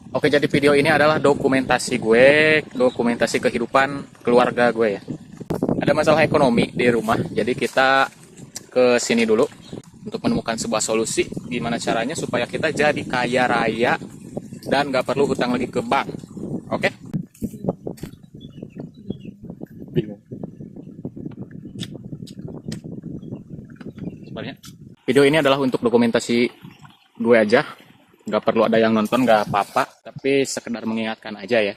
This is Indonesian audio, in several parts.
Oke, jadi video ini adalah dokumentasi gue, dokumentasi kehidupan keluarga gue ya. Ada masalah ekonomi di rumah, jadi kita ke sini dulu untuk menemukan sebuah solusi gimana caranya supaya kita jadi kaya raya dan gak perlu hutang lagi ke bank. Oke? Bingung. Sebenarnya video ini adalah untuk dokumentasi gue aja, nggak perlu ada yang nonton, nggak apa-apa, tapi sekedar mengingatkan aja ya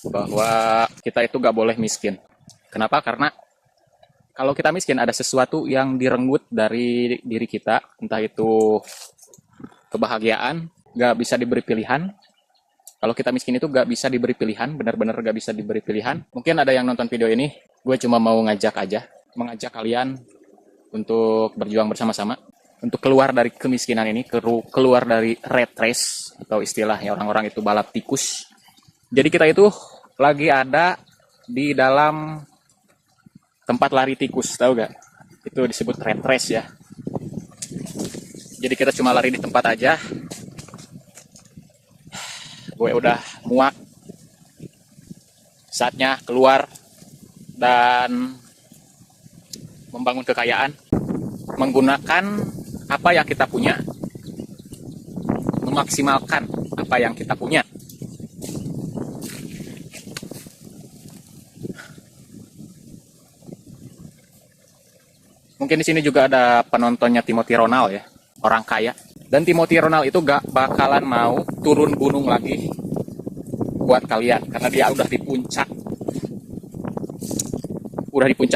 bahwa kita itu nggak boleh miskin. Kenapa? Karena kalau kita miskin ada sesuatu yang direnggut dari diri kita, entah itu kebahagiaan, nggak bisa diberi pilihan. Kalau kita miskin itu nggak bisa diberi pilihan, benar-benar nggak bisa diberi pilihan. Mungkin ada yang nonton video ini, gue cuma mau ngajak aja, mengajak kalian untuk berjuang bersama-sama untuk keluar dari kemiskinan ini, keluar dari rat race atau istilahnya orang-orang itu balap tikus. Jadi kita itu lagi ada di dalam tempat lari tikus, tahu gak? Itu disebut rat race ya. Jadi kita cuma lari di tempat aja. Gue udah muak. Saatnya keluar dan membangun kekayaan menggunakan apa yang kita punya, memaksimalkan apa yang kita punya. Mungkin di sini juga ada penontonnya Timothy Ronald ya, orang kaya. Dan Timothy Ronald itu gak bakalan mau turun gunung lagi buat kalian, karena dia udah di puncak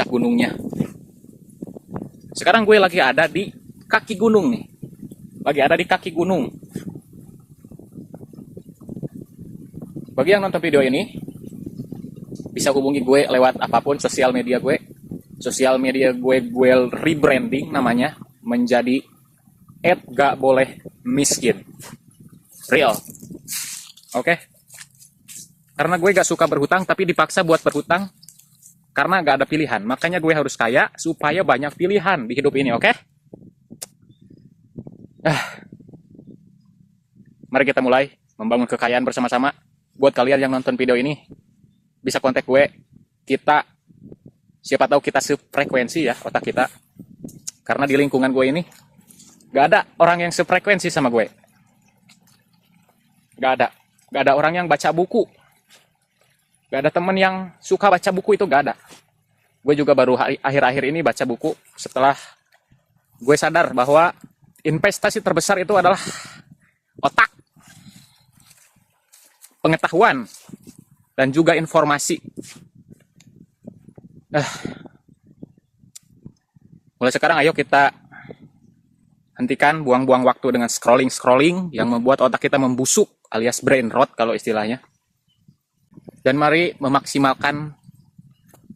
gunungnya. Sekarang gue lagi ada di kaki gunung nih. Lagi ada di kaki gunung. Bagi yang nonton video ini, bisa hubungi gue lewat apapun sosial media gue. Sosial media gue rebranding namanya menjadi @gakbolehmiskin. Real. Oke? Karena gue gak suka berhutang, tapi dipaksa buat berhutang karena gak ada pilihan. Makanya gue harus kaya supaya banyak pilihan di hidup ini, oke? Mari kita mulai membangun kekayaan bersama-sama. Buat kalian yang nonton video ini, bisa kontak gue. Kita, siapa tahu kita sefrekuensi ya otak kita. Karena di lingkungan gue ini, gak ada orang yang sefrekuensi sama gue. Gak ada orang yang baca buku. Gak ada temen yang suka baca buku, itu gak ada. Gue juga baru akhir-akhir ini baca buku setelah gue sadar bahwa investasi terbesar itu adalah otak, pengetahuan, dan juga informasi. Mulai sekarang ayo kita hentikan buang-buang waktu dengan scrolling yang membuat otak kita membusuk alias brain rot kalau istilahnya. Dan mari memaksimalkan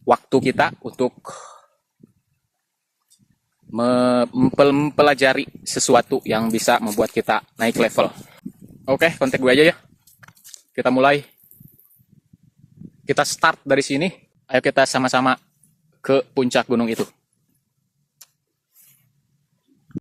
waktu kita untuk mempelajari sesuatu yang bisa membuat kita naik level. Oke, kontak gue aja ya. Kita mulai. Kita start dari sini. Ayo kita sama-sama ke puncak gunung itu.